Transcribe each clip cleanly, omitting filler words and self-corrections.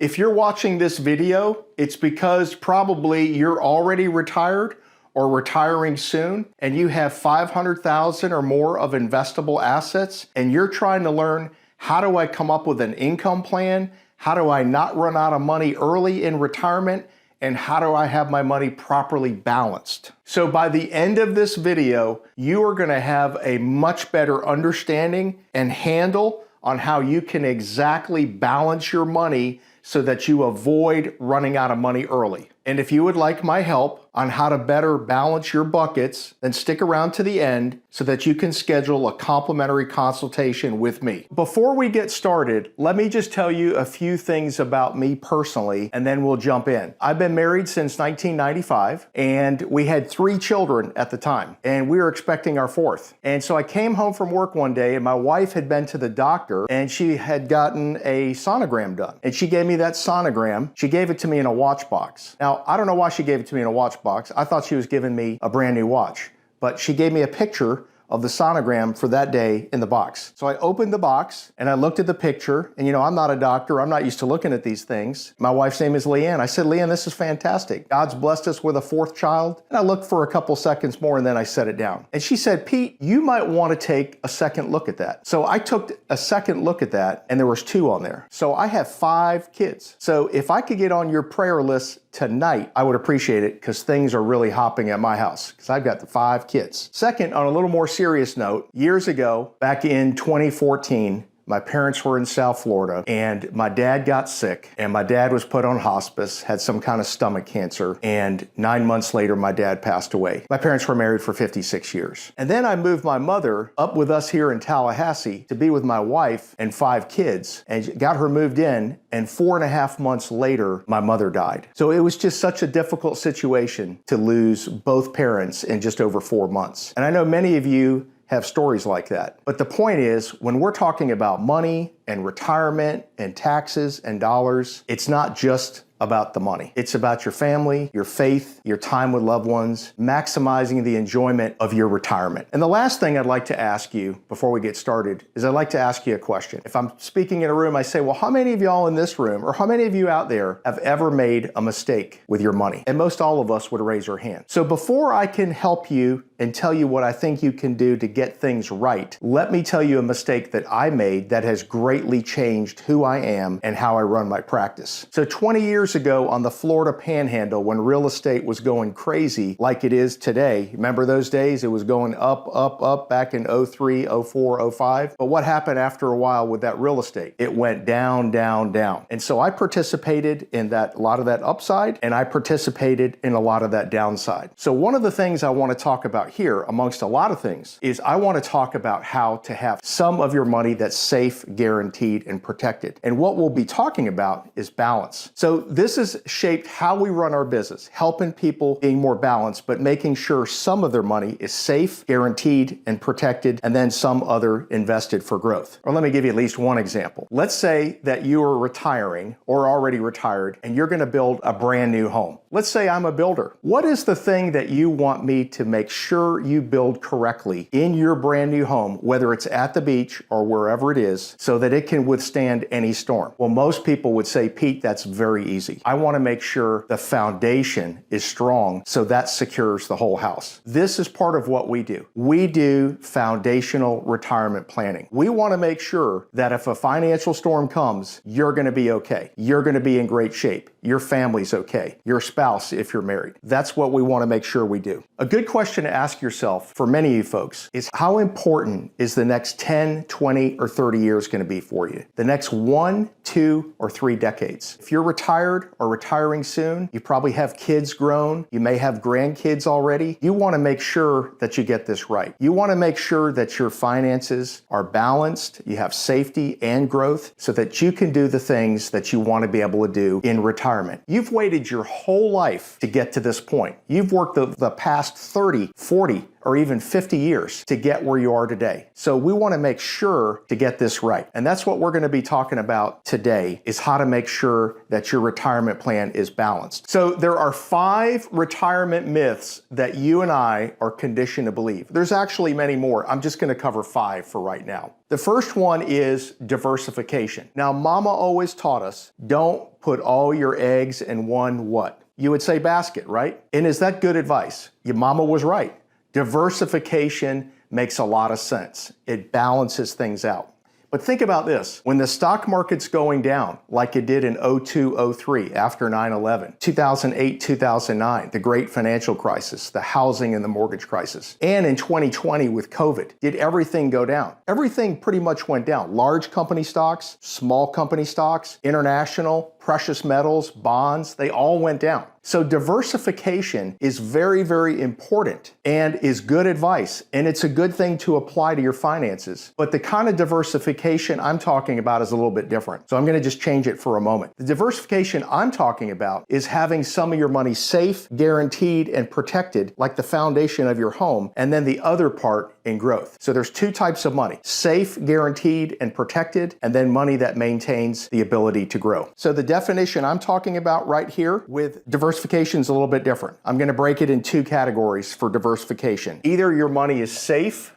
If you're watching this video, it's because probably you're already retired or retiring soon, and you have 500,000 or more of investable assets, and you're trying to learn, how do I come up with an income plan? How do I not run out of money early in retirement? And how do I have my money properly balanced? So by the end of this video, you are gonna have a much better understanding and handle on how you can exactly balance your money so that you avoid running out of money early. And if you would like my help on how to better balance your buckets, then stick around to the end so that you can schedule a complimentary consultation with me. Before we get started, let me just tell you a few things about me personally, and then we'll jump in. I've been married since 1995, and we had 3 children at the time, and we were expecting our 4th. And so I came home from work one day, and my wife had been to the doctor, and she had gotten a sonogram done. And she gave me that sonogram. She gave it to me in a watch box. Now, I don't know why she gave it to me in a watch box. I thought she was giving me a brand new watch, but she gave me a picture of the sonogram for that day in the box. So I opened the box and I looked at the picture, and I'm not a doctor. I'm not used to looking at these things. My wife's name is Leanne. I said, Leanne, this is fantastic. God's blessed us with a 4th child. And I looked for a couple seconds more and then I set it down. And she said, Pete, you might want to take a second look at that. So I took a second look at that, and there was 2 on there. So I have 5 kids. So if I could get on your prayer list tonight, I would appreciate it, because things are really hopping at my house because I've got the 5 kids. Second, on a little more serious note, years ago, back in 2014, my parents were in South Florida, and my dad got sick, and my dad was put on hospice, had some kind of stomach cancer, and 9 months later, my dad passed away. My parents were married for 56 years. And then I moved my mother up with us here in Tallahassee to be with my wife and 5 kids, and got her moved in, and 4.5 months later, my mother died. So it was just such a difficult situation to lose both parents in just over 4 months. And I know many of you have stories like that. But the point is, when we're talking about money and retirement and taxes and dollars, it's not just about the money. It's about your family, your faith, your time with loved ones, maximizing the enjoyment of your retirement. And the last thing I'd like to ask you before we get started is I'd like to ask you a question. If I'm speaking in a room, I say, well, how many of y'all in this room, or how many of you out there, have ever made a mistake with your money? And most all of us would raise our hand. So before I can help you and tell you what I think you can do to get things right, let me tell you a mistake that I made that has greatly changed who I am and how I run my practice. So 20 years ago on the Florida Panhandle, when real estate was going crazy like it is today, remember those days? It was going up, up, up back in 03, 04, 05. But what happened after a while with that real estate? It went down, down, down. And so I participated in a lot of that upside, and I participated in a lot of that downside. So one of the things I want to talk about here, amongst a lot of things, is I want to talk about how to have some of your money that's safe, guaranteed, and protected. And what we'll be talking about is balance. So this has shaped how we run our business, helping people being more balanced, but making sure some of their money is safe, guaranteed, and protected, and then some other invested for growth. Or let me give you at least one example. Let's say that you are retiring or already retired, and you're going to build a brand new home. Let's say I'm a builder. What is the thing that you want me to make sure you build correctly in your brand new home, whether it's at the beach or wherever it is, so that it can withstand any storm? Well, most people would say, Pete, that's very easy. I want to make sure the foundation is strong, so that secures the whole house. This is part of what we do. We do foundational retirement planning. We want to make sure that if a financial storm comes, you're going to be okay. You're going to be in great shape. Your family's okay. Your spouse, if you're married. That's what we want to make sure we do. A good question to ask yourself for many of you folks is, how important is the next 10, 20, or 30 years going to be for you? The next 1, 2, or 3 decades. If you're retired or retiring soon, you probably have kids grown. You may have grandkids already. You want to make sure that you get this right. You want to make sure that your finances are balanced, you have safety and growth, so that you can do the things that you want to be able to do in retirement. You've waited your whole life to get to this point. You've worked the past 30, 40, or even 50 years to get where you are today. So we want to make sure to get this right. And that's what we're going to be talking about today, is how to make sure that your retirement plan is balanced. So there are 5 retirement myths that you and I are conditioned to believe. There's actually many more. I'm just going to cover 5 for right now. The first one is diversification. Now, Mama always taught us, don't put all your eggs in one what? You would say basket, right? And is that good advice? Your mama was right. Diversification makes a lot of sense. It balances things out. But think about this. When the stock market's going down, like it did in 02, 03, after 9/11, 2008, 2009, the great financial crisis, the housing and the mortgage crisis, and in 2020 with COVID, did everything go down? Everything pretty much went down. Large company stocks, small company stocks, international, precious metals, bonds, they all went down. So diversification is very, very important and is good advice. And it's a good thing to apply to your finances. But the kind of diversification I'm talking about is a little bit different. So I'm going to just change it for a moment. The diversification I'm talking about is having some of your money safe, guaranteed, and protected, like the foundation of your home, and then the other part in growth. So there's 2 types of money: safe, guaranteed, and protected, and then money that maintains the ability to grow. So the definition I'm talking about right here with diversification is a little bit different. I'm going to break it in 2 categories for diversification. Either your money is safe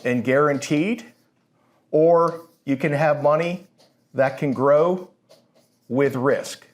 and guaranteed, or you can have money that can grow with risk.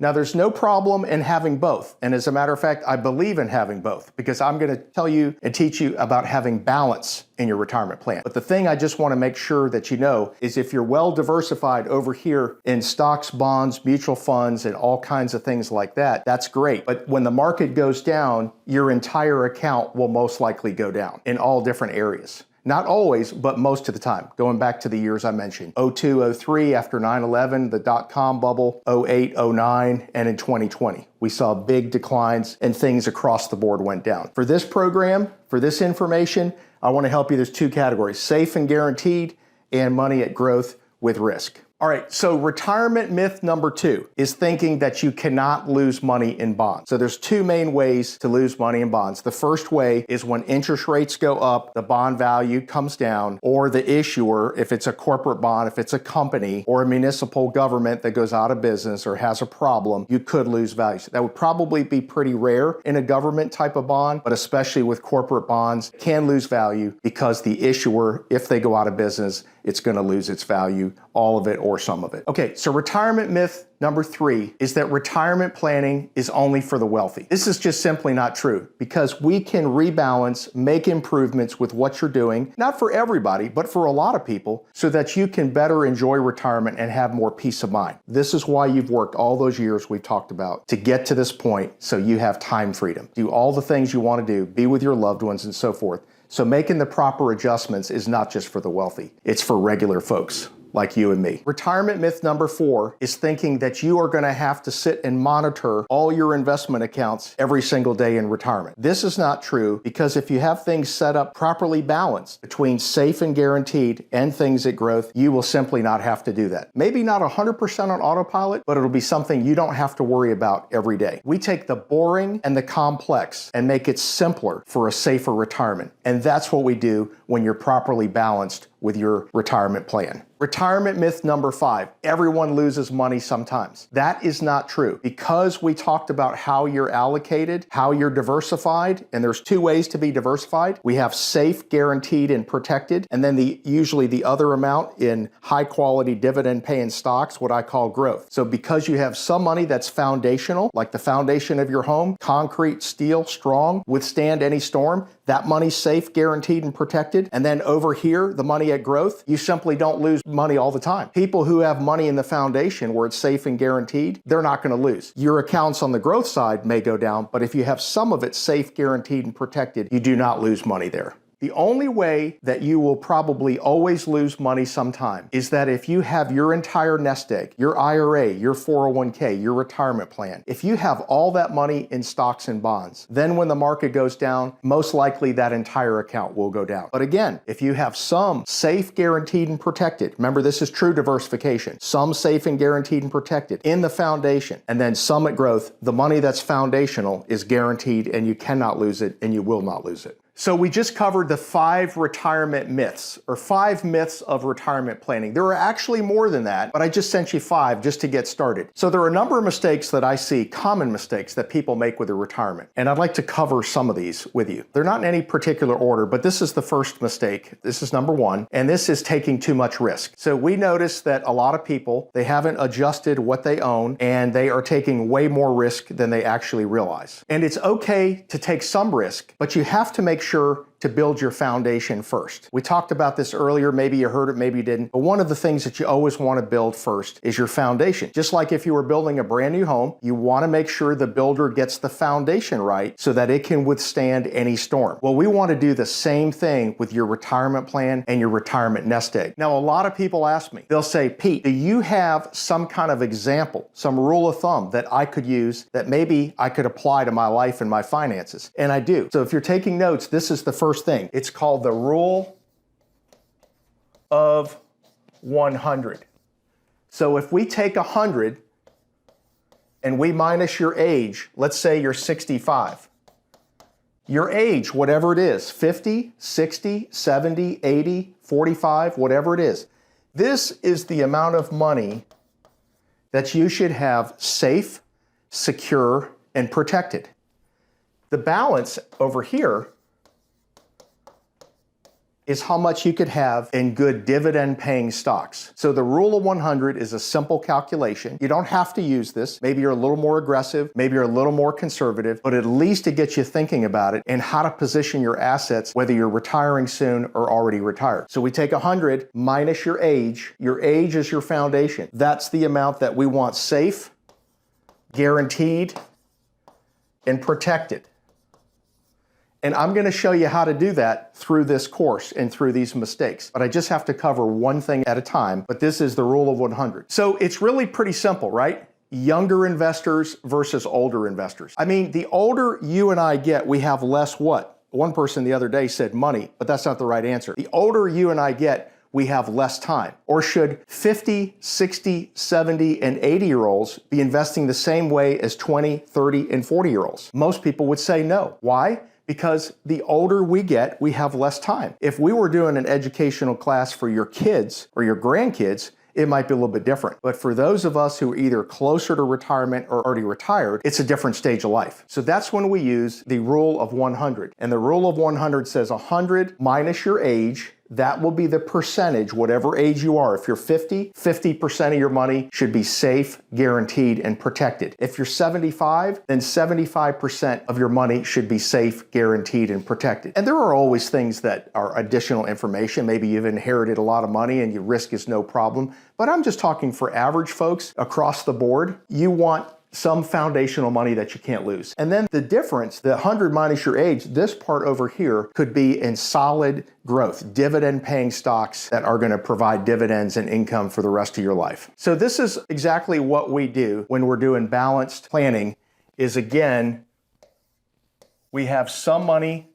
Now, there's no problem in having both. And as a matter of fact, I believe in having both, because I'm going to tell you and teach you about having balance in your retirement plan. But the thing I just want to make sure that you know is, if you're well diversified over here in stocks, bonds, mutual funds, and all kinds of things like that, that's great. But when the market goes down, your entire account will most likely go down in all different areas. Not always, but most of the time, going back to the years I mentioned. 02, 03, after 9/11, the dot-com bubble, 08, 09, and in 2020. We saw big declines and things across the board went down. For this program, for this information, I want to help you. There's 2 categories: safe and guaranteed, and money at growth with risk. All right, so retirement myth number 2 is thinking that you cannot lose money in bonds. So there's 2 main ways to lose money in bonds. The first way is when interest rates go up, the bond value comes down, or the issuer, if it's a corporate bond, if it's a company or a municipal government that goes out of business or has a problem, you could lose value. So that would probably be pretty rare in a government type of bond, but especially with corporate bonds, can lose value because the issuer, if they go out of business, it's going to lose its value, all of it or some of it. Okay, so retirement myth number 3 is that retirement planning is only for the wealthy. This is just simply not true, because we can rebalance, make improvements with what you're doing, not for everybody, but for a lot of people, so that you can better enjoy retirement and have more peace of mind. This is why you've worked all those years we've talked about to get to this point, so you have time freedom. Do all the things you want to do, be with your loved ones and so forth. So making the proper adjustments is not just for the wealthy, it's for regular folks like you and me. Retirement myth number 4 is thinking that you are going to have to sit and monitor all your investment accounts every single day in retirement. This is not true, because if you have things set up properly balanced between safe and guaranteed and things at growth, you will simply not have to do that. Maybe not 100% on autopilot, but it'll be something you don't have to worry about every day. We take the boring and the complex and make it simpler for a safer retirement. And that's what we do when you're properly balanced with your retirement plan. Retirement myth number 5, everyone loses money sometimes. That is not true. Because we talked about how you're allocated, how you're diversified, and there's 2 ways to be diversified. We have safe, guaranteed, and protected, and then usually the other amount in high quality dividend paying stocks, what I call growth. So because you have some money that's foundational, like the foundation of your home, concrete, steel, strong, withstand any storm, that money's safe, guaranteed, and protected. And then over here, the money at growth, you simply don't lose money all the time. People who have money in the foundation where it's safe and guaranteed, they're not going to lose. Your accounts on the growth side may go down, but if you have some of it safe, guaranteed, and protected, you do not lose money there. The only way that you will probably always lose money sometime is that if you have your entire nest egg, your IRA, your 401k, your retirement plan, if you have all that money in stocks and bonds, then when the market goes down, most likely that entire account will go down. But again, if you have some safe, guaranteed, and protected, remember this is true diversification, some safe and guaranteed and protected in the foundation, and then some at growth, the money that's foundational is guaranteed and you cannot lose it and you will not lose it. So we just covered the 5 retirement myths, or 5 myths of retirement planning. There are actually more than that, but I just sent you 5 just to get started. So there are a number of mistakes that I see, common mistakes that people make with their retirement. And I'd like to cover some of these with you. They're not in any particular order, but this is the first mistake. This is number 1, and this is taking too much risk. So we notice that a lot of people, they haven't adjusted what they own, and they are taking way more risk than they actually realize. And it's okay to take some risk, but you have to make sure to build your foundation first. We talked about this earlier, maybe you heard it, maybe you didn't, but one of the things that you always want to build first is your foundation. Just like if you were building a brand new home, you want to make sure the builder gets the foundation right so that it can withstand any storm. Well, we want to do the same thing with your retirement plan and your retirement nest egg. Now, a lot of people ask me, they'll say, Pete, do you have some kind of example, some rule of thumb that I could use that maybe I could apply to my life and my finances? And I do. So if you're taking notes, this is the first thing. It's called the rule of 100. So if we take 100 and we minus your age, let's say you're 65. Your age, whatever it is, 50, 60, 70, 80, 45, whatever it is, this is the amount of money that you should have safe, secure, and protected. The balance over here is how much you could have in good dividend-paying stocks. So the rule of 100 is a simple calculation. You don't have to use this. Maybe you're a little more aggressive, maybe you're a little more conservative, but at least it gets you thinking about it and how to position your assets, whether you're retiring soon or already retired. So we take 100 minus your age. Your age is your foundation. That's the amount that we want safe, guaranteed, and protected. And I'm going to show you how to do that through this course and through these mistakes. But I just have to cover one thing at a time. But this is the rule of 100. So it's really pretty simple, right? Younger investors versus older investors. I mean, the older you and I get, we have less what? One person the other day said money, but that's not the right answer. The older you and I get, we have less time. Or should 50, 60, 70, and 80-year-olds be investing the same way as 20, 30, and 40-year-olds? Most people would say no. Why? Because the older we get, we have less time. If we were doing an educational class for your kids or your grandkids, it might be a little bit different. But for those of us who are either closer to retirement or already retired, it's a different stage of life. So that's when we use the rule of 100. And the rule of 100 says 100 minus your age. That will be the percentage, whatever age you are. If you're 50, 50% of your money should be safe, guaranteed, and protected. If you're 75, then 75% of your money should be safe, guaranteed, and protected. And there are always things that are additional information. Maybe you've inherited a lot of money and your risk is no problem. But I'm just talking for average folks across the board. You want some foundational money that you can't lose. And then the difference, the 100 minus your age, this part over here could be in solid growth, dividend-paying stocks that are going to provide dividends and income for the rest of your life. So this is exactly what we do when we're doing balanced planning is, again, we have some money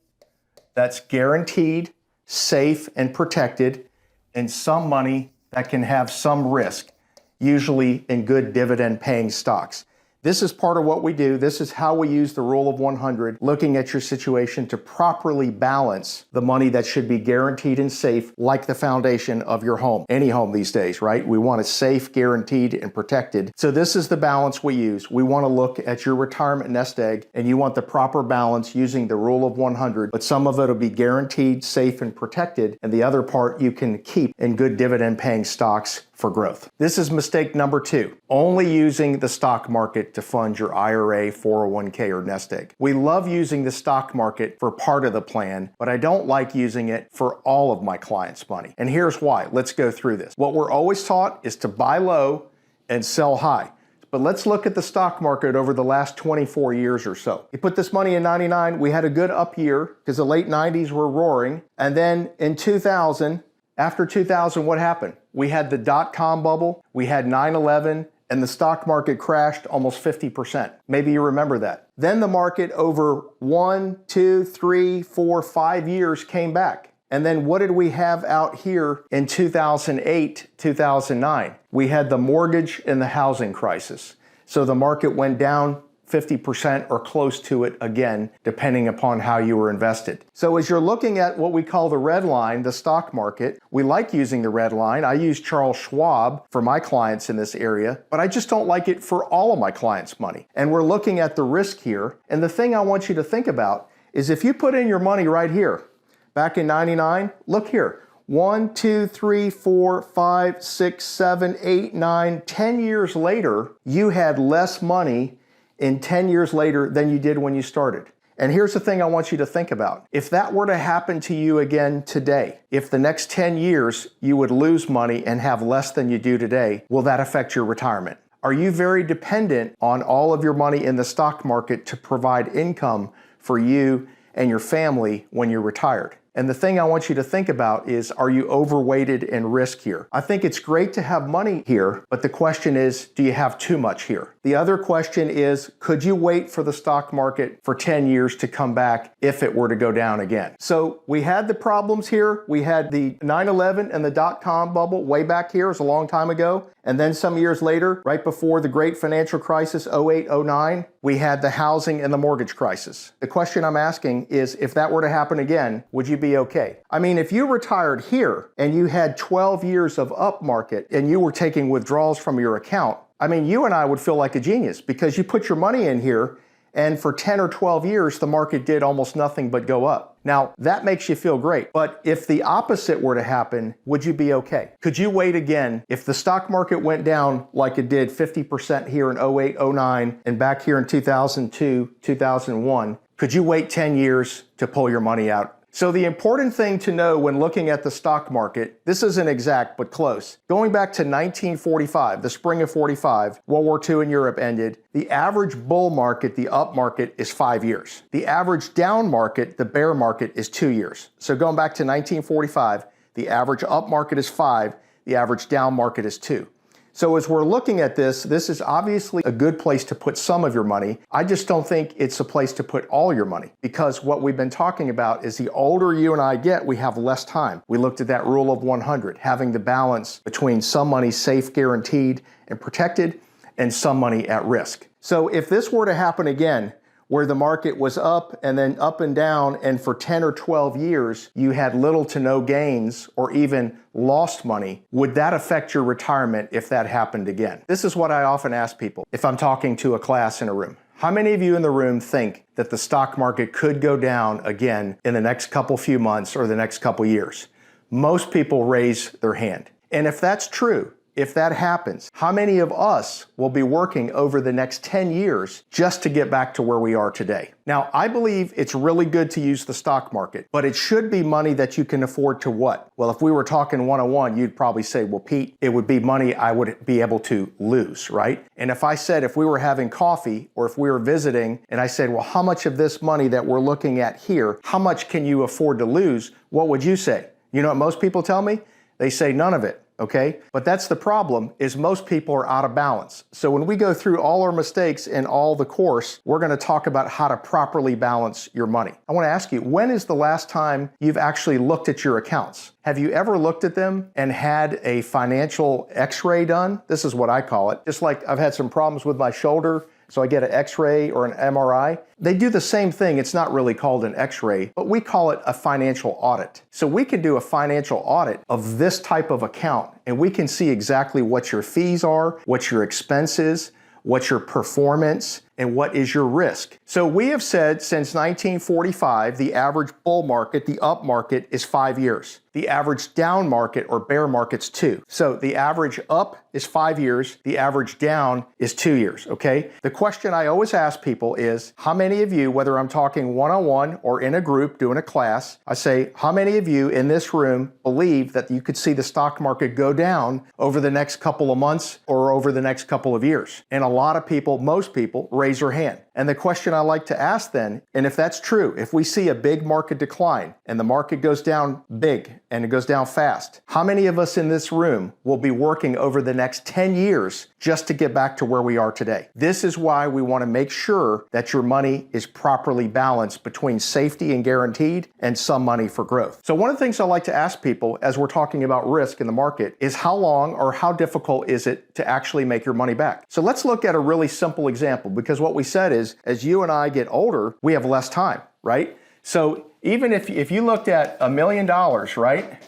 that's guaranteed, safe, and protected, and some money that can have some risk, usually in good dividend-paying stocks. This is part of what we do. This is how we use the rule of 100, looking at your situation to properly balance the money that should be guaranteed and safe, like the foundation of your home. Any home these days, right? We want it safe, guaranteed, and protected. So this is the balance we use. We want to look at your retirement nest egg, and you want the proper balance using the rule of 100, but some of it will be guaranteed, safe, and protected, and the other part you can keep in good dividend-paying stocks for growth. This is mistake number 2, only using the stock market to fund your IRA, 401k, or nest egg. We love using the stock market for part of the plan, but I don't like using it for all of my clients' money. And here's why. Let's go through this. What we're always taught is to buy low and sell high. But let's look at the stock market over the last 24 years or so. You put this money in 99, we had a good up year because the late 90s were roaring. And then in 2000, after 2000, what happened? We had the dot-com bubble, we had 9/11, and the stock market crashed almost 50%. Maybe you remember that. Then the market over 1, 2, 3, 4, 5 years came back. And then what did we have out here in 2008, 2009? We had the mortgage and the housing crisis. So the market went down 50% or close to it again, depending upon how you were invested. So as you're looking at what we call the red line, the stock market, we like using the red line. I use Charles Schwab for my clients in this area, but I just don't like it for all of my clients' money. And we're looking at the risk here. And the thing I want you to think about is if you put in your money right here, back in 99, look here. 1, 2, 3, 4, 5, 6, 7, 8, 9, 10 years later, you had less money in 10 years later than you did when you started. And here's the thing I want you to think about. If that were to happen to you again today, if the next 10 years you would lose money and have less than you do today, will that affect your retirement? Are you very dependent on all of your money in the stock market to provide income for you and your family when you're retired? And the thing I want you to think about is, are you overweighted in risk here? I think it's great to have money here, but the question is, do you have too much here? The other question is, could you wait for the stock market for 10 years to come back if it were to go down again? So we had the problems here. We had the 9/11 and the dot-com bubble way back here. It was a long time ago. And then some years later, right before the great financial crisis, 08, 09, we had the housing and the mortgage crisis. The question I'm asking is, if that were to happen again, would you be okay? I mean, if you retired here and you had 12 years of up market and you were taking withdrawals from your account, I mean, you and I would feel like a genius because you put your money in here and for 10 or 12 years, the market did almost nothing but go up. Now, that makes you feel great. But if the opposite were to happen, would you be okay? Could you wait again? If the stock market went down like it did 50% here in 08, 09, and back here in 2002, 2001, could you wait 10 years to pull your money out? So the important thing to know when looking at the stock market, this isn't exact, but close. Going back to 1945, the spring of 45, World War II in Europe ended. The average bull market, the up market, is 5 years. The average down market, the bear market, is 2 years. So going back to 1945, the average up market is 5, the average down market is 2. So as we're looking at this is obviously a good place to put some of your money. I just don't think it's a place to put all your money, because what we've been talking about is the older you and I get, we have less time. We looked at that rule of 100, having the balance between some money safe, guaranteed, and protected, and some money at risk. So if this were to happen again, where the market was up and then up and down, and for 10 or 12 years, you had little to no gains or even lost money, would that affect your retirement if that happened again? This is what I often ask people if I'm talking to a class in a room. How many of you in the room think that the stock market could go down again in the next few months or the next couple years? Most people raise their hand. And if that's true, if that happens, how many of us will be working over the next 10 years just to get back to where we are today? Now, I believe it's really good to use the stock market, but it should be money that you can afford to what? Well, if we were talking one-on-one, you'd probably say, well, Pete, it would be money I would be able to lose, right? And if I said, if we were having coffee or if we were visiting and I said, well, how much of this money that we're looking at here, how much can you afford to lose? What would you say? You know what most people tell me? They say none of it. Okay? But that's the problem, is most people are out of balance. So when we go through all our mistakes in all the course, we're going to talk about how to properly balance your money. I want to ask you, when is the last time you've actually looked at your accounts? Have you ever looked at them and had a financial x-ray done? This is what I call it. Just like I've had some problems with my shoulder, so I get an x-ray or an MRI. They do the same thing. It's not really called an x-ray, but we call it a financial audit. So we can do a financial audit of this type of account, and we can see exactly what your fees are, what your expenses, what your performance, and what is your risk? So we have said since 1945, the average bull market, the up market, is 5 years. The average down market or bear market's 2. So the average up is 5 years, the average down is 2 years, okay? The question I always ask people is, how many of you, whether I'm talking one-on-one or in a group doing a class, I say, how many of you in this room believe that you could see the stock market go down over the next couple of months or over the next couple of years? And a lot of people, most people, raise their hand. And the question I like to ask then, and if that's true, if we see a big market decline and the market goes down big and it goes down fast, how many of us in this room will be working over the next 10 years just to get back to where we are today? This is why we want to make sure that your money is properly balanced between safety and guaranteed and some money for growth. So one of the things I like to ask people as we're talking about risk in the market is how long or how difficult is it to actually make your money back? So let's look at a really simple example, because what we said is as you and I get older, we have less time, right? So even if you looked at $1 million, right?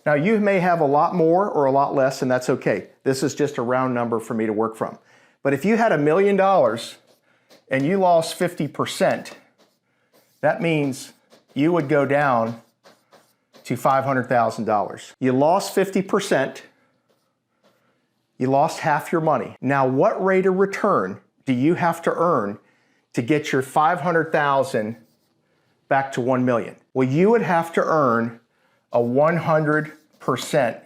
Now you may have a lot more or a lot less, and that's okay. This is just a round number for me to work from. But if you had $1 million and you lost 50%, that means you would go down to $500,000. You lost 50%, you lost half your money. Now what rate of return do you have to earn to get your $500,000 back to $1 million? Well, you would have to earn a 100%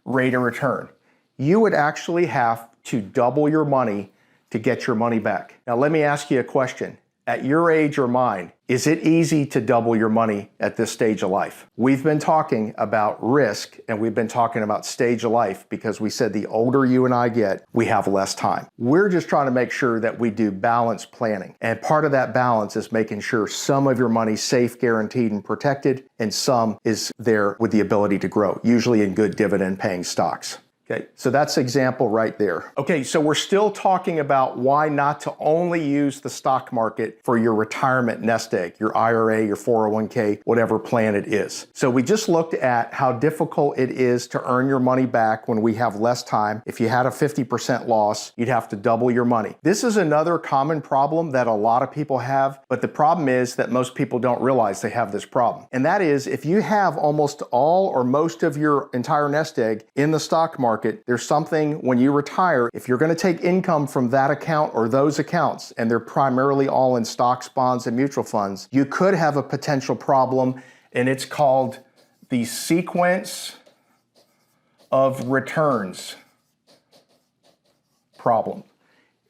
rate of return. You would actually have to double your money to get your money back. Now, let me ask you a question. At your age or mine, is it easy to double your money at this stage of life? We've been talking about risk and we've been talking about stage of life because we said the older you and I get, we have less time. We're just trying to make sure that we do balanced planning. And part of that balance is making sure some of your money's safe, guaranteed, and protected, and some is there with the ability to grow, usually in good dividend paying stocks. Okay, so that's example right there. Okay, so we're still talking about why not to only use the stock market for your retirement nest egg, your IRA, your 401k, whatever plan it is. So we just looked at how difficult it is to earn your money back when we have less time. If you had a 50% loss, you'd have to double your money. This is another common problem that a lot of people have, but the problem is that most people don't realize they have this problem. And that is, if you have almost all or most of your entire nest egg in the stock market, there's something when you retire, if you're going to take income from that account or those accounts, and they're primarily all in stocks, bonds, and mutual funds, you could have a potential problem, and it's called the sequence of returns problem.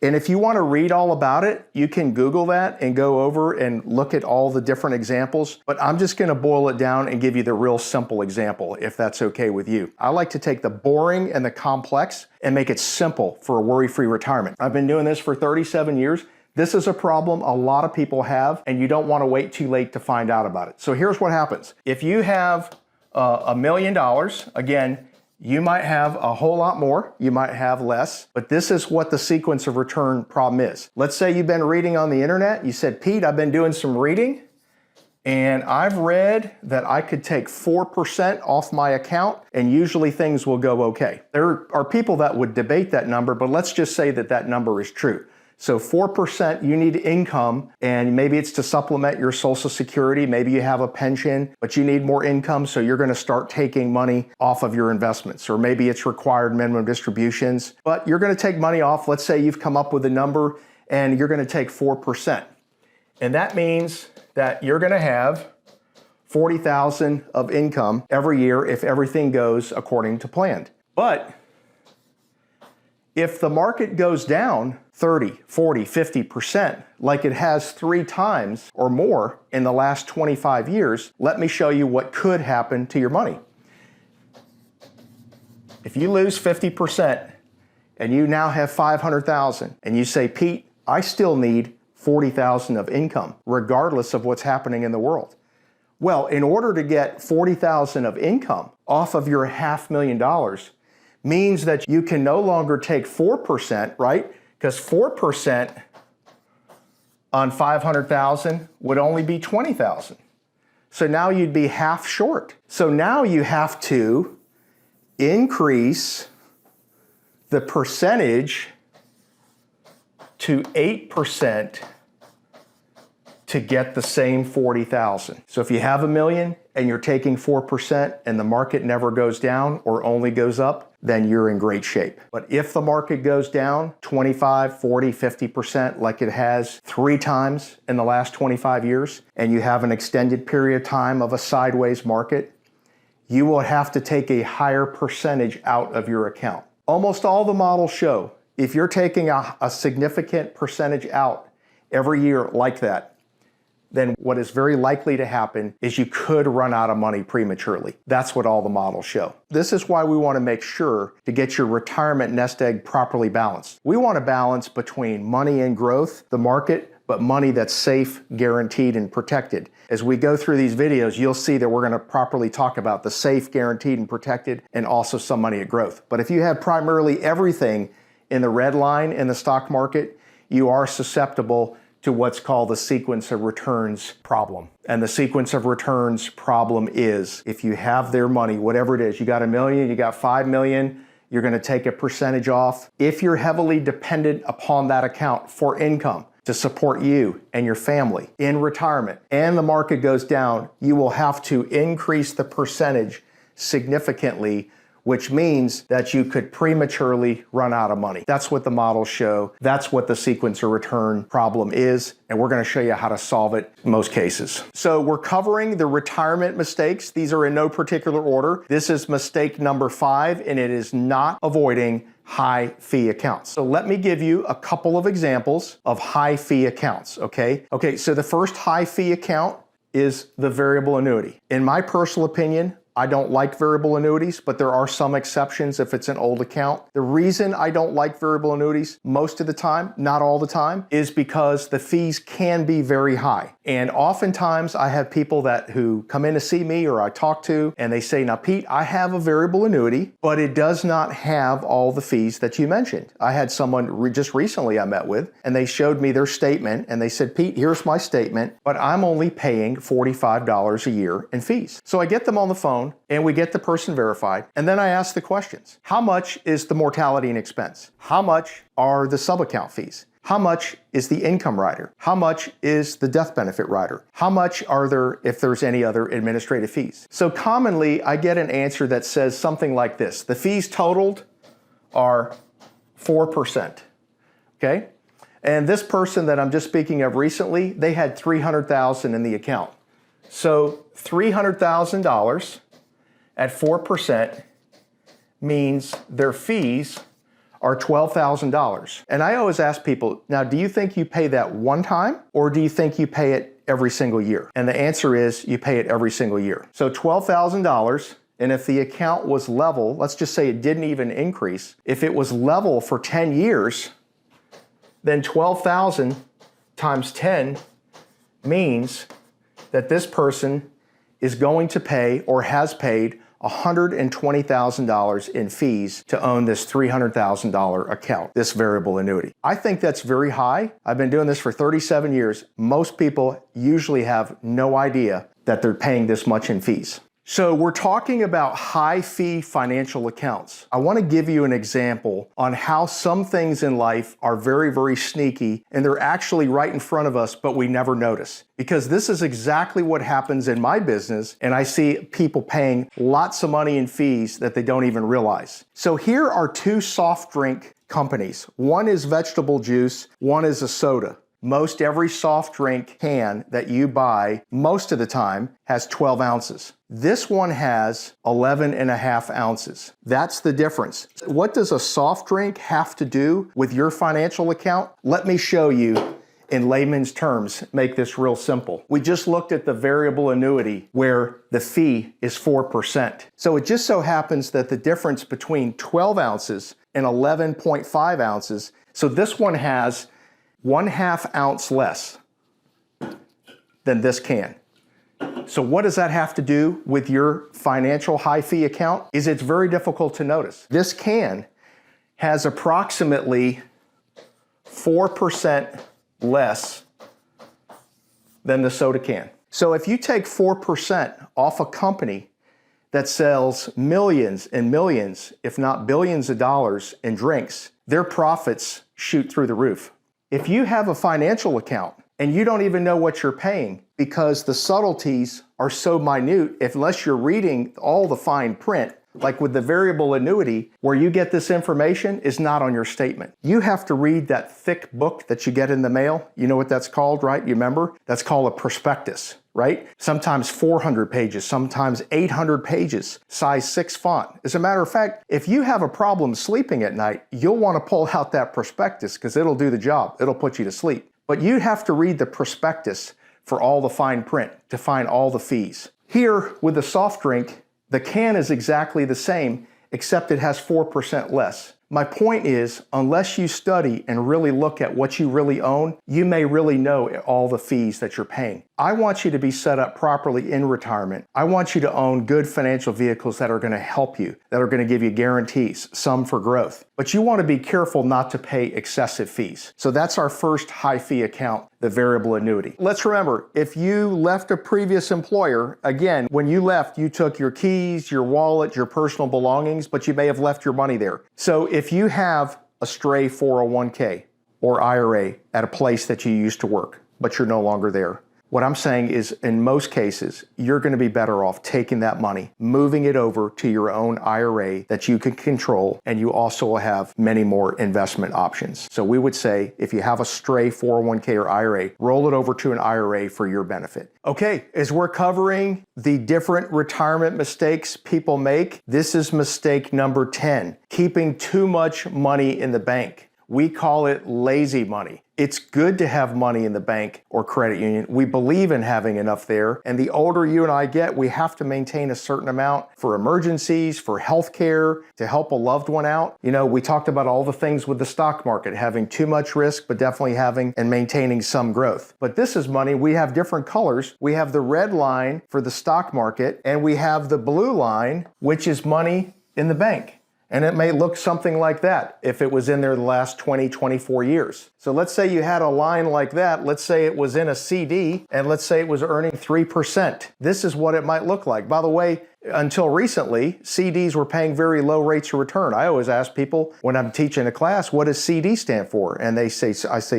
And if you want to read all about it, you can Google that and go over and look at all the different examples. But I'm just going to boil it down and give you the real simple example, if that's okay with you. I like to take the boring and the complex and make it simple for a worry-free retirement. I've been doing this for 37 years. This is a problem a lot of people have, and you don't want to wait too late to find out about it. So here's what happens. If you have $1 million, again, you might have a whole lot more, you might have less, but this is what the sequence of return problem is. Let's say you've been reading on the internet, you said, Pete, I've been doing some reading, and I've read that I could take 4% off my account, and usually things will go okay. There are people that would debate that number, but let's just say that that number is true. So 4%, you need income, and maybe it's to supplement your Social Security, maybe you have a pension, but you need more income, so you're gonna start taking money off of your investments, or maybe it's required minimum distributions, but you're gonna take money off. Let's say you've come up with a number, and you're gonna take 4%. And that means that you're gonna have $40,000 of income every year if everything goes according to plan. But if the market goes down 30, 40, 50%, like it has 3 times or more in the last 25 years, let me show you what could happen to your money. If you lose 50% and you now have 500,000 and you say, Pete, I still need 40,000 of income, regardless of what's happening in the world. Well, in order to get 40,000 of income off of your $500,000 means that you can no longer take 4%, right? Because 4% on 500,000 would only be 20,000. So now you'd be half short. So now you have to increase the percentage to 8% to get the same 40,000. So if you have $1 million and you're taking 4% and the market never goes down or only goes up, then you're in great shape. But if the market goes down 25, 40, 50% like it has 3 times in the last 25 years, and you have an extended period of time of a sideways market, you will have to take a higher percentage out of your account. Almost all the models show if you're taking a significant percentage out every year like that, then what is very likely to happen is you could run out of money prematurely. That's what all the models show. This is why we want to make sure to get your retirement nest egg properly balanced. We want to balance between money and growth, the market, but money that's safe, guaranteed, and protected. As we go through these videos, you'll see that we're going to properly talk about the safe, guaranteed, and protected, and also some money at growth. But if you have primarily everything in the red line in the stock market, you are susceptible to what's called the sequence of returns problem. And the sequence of returns problem is if you have their money, whatever it is, you got $1 million, you got $5 million, you're going to take a percentage off. If you're heavily dependent upon that account for income to support you and your family in retirement, and the market goes down, you will have to increase the percentage significantly, which means that you could prematurely run out of money. That's what the models show. That's what the sequence of return problem is, and we're going to show you how to solve it in most cases. So we're covering the retirement mistakes. These are in no particular order. This is mistake number 5, and it is not avoiding high fee accounts. So let me give you a couple of examples of high fee accounts, okay? Okay, so the first high fee account is the variable annuity. In my personal opinion, I don't like variable annuities, but there are some exceptions if it's an old account. The reason I don't like variable annuities most of the time, not all the time, is because the fees can be very high. And oftentimes I have people who come in to see me or I talk to, and they say, now Pete, I have a variable annuity, but it does not have all the fees that you mentioned. I had someone just recently I met with, and they showed me their statement, and they said, Pete, here's my statement, but I'm only paying $45 a year in fees. So I get them on the phone, and we get the person verified, and then I ask the questions. How much is the mortality and expense? How much are the sub-account fees? How much is the income rider? How much is the death benefit rider? How much are there, if there's any other administrative fees? So commonly, I get an answer that says something like this. The fees totaled are 4%, okay? And this person that I'm just speaking of recently, they had $300,000 in the account. So $300,000 at 4% means their fees are $12,000. And I always ask people, now, do you think you pay that one time, or do you think you pay it every single year? And the answer is you pay it every single year. So $12,000, and if the account was level, let's just say it didn't even increase, if it was level for 10 years, then 12,000 times 10 means that this person is going to pay or has paid $120,000 in fees to own this $300,000 account, this variable annuity. I think that's very high. I've been doing this for 37 years. Most people usually have no idea that they're paying this much in fees. So we're talking about high fee financial accounts. I want to give you an example on how some things in life are very, very sneaky, and they're actually right in front of us, but we never notice. Because this is exactly what happens in my business, and I see people paying lots of money in fees that they don't even realize. So here are 2 soft drink companies. One is vegetable juice, one is a soda. Most every soft drink can that you buy, most of the time, has 12 ounces. This one has 11.5 ounces. That's the difference. What does a soft drink have to do with your financial account? Let me show you in layman's terms, make this real simple. We just looked at the variable annuity where the fee is 4%. So it just so happens that the difference between 12 ounces and 11.5 ounces, so this one has 1/2 ounce less than this can. So what does that have to do with your financial high fee account? It's very difficult to notice. This can has approximately 4% less than the soda can. So if you take 4% off a company that sells millions and millions, if not billions of dollars in drinks, their profits shoot through the roof. If you have a financial account and you don't even know what you're paying because the subtleties are so minute, unless you're reading all the fine print, like with the variable annuity, where you get this information is not on your statement. You have to read that thick book that you get in the mail. You know what that's called, right? You remember? That's called a prospectus, right? Sometimes 400 pages, sometimes 800 pages, size 6 font. As a matter of fact, if you have a problem sleeping at night, you'll want to pull out that prospectus because it'll do the job. It'll put you to sleep. But you have to read the prospectus for all the fine print to find all the fees. Here with the soft drink, the can is exactly the same, except it has 4% less. My point is, unless you study and really look at what you really own, you may really know all the fees that you're paying. I want you to be set up properly in retirement. I want you to own good financial vehicles that are going to help you, that are going to give you guarantees, some for growth. But you want to be careful not to pay excessive fees. So that's our first high fee account, the variable annuity. Let's remember, if you left a previous employer, again, when you left, you took your keys, your wallet, your personal belongings, but you may have left your money there. So if you have a stray 401k or IRA at a place that you used to work, but you're no longer there, what I'm saying is, in most cases, you're going to be better off taking that money, moving it over to your own IRA that you can control, and you also will have many more investment options. So we would say, if you have a stray 401k or IRA, roll it over to an IRA for your benefit. Okay, as we're covering the different retirement mistakes people make, this is mistake number 10, keeping too much money in the bank. We call it lazy money. It's good to have money in the bank or credit union. We believe in having enough there. And the older you and I get, we have to maintain a certain amount for emergencies, for healthcare, to help a loved one out. You know, we talked about all the things with the stock market, having too much risk, but definitely having and maintaining some growth. But this is money. We have different colors. We have the red line for the stock market, and we have the blue line, which is money in the bank. And it may look something like that if it was in there the last 20, 24 years. So let's say you had a line like that. Let's say it was in a CD, and let's say it was earning 3%. This is what it might look like. By the way, until recently, CDs were paying very low rates of return. I always ask people when I'm teaching a class, what does CD stand for? And I say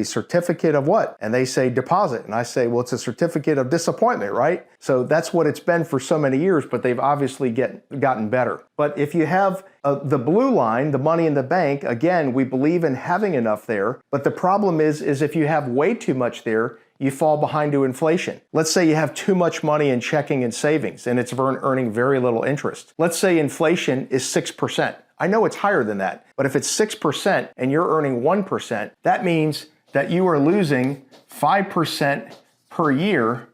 certificate of what? And they say deposit. And I say, well, it's a certificate of disappointment, right? So that's what it's been for so many years, but they've obviously gotten better. But if you have the blue line, the money in the bank, again, we believe in having enough there. But the problem is if you have way too much there, you fall behind to inflation. Let's say you have too much money in checking and savings and it's earning very little interest. Let's say inflation is 6%. I know it's higher than that, but if it's 6% and you're earning 1%, that means that you are losing 5% per year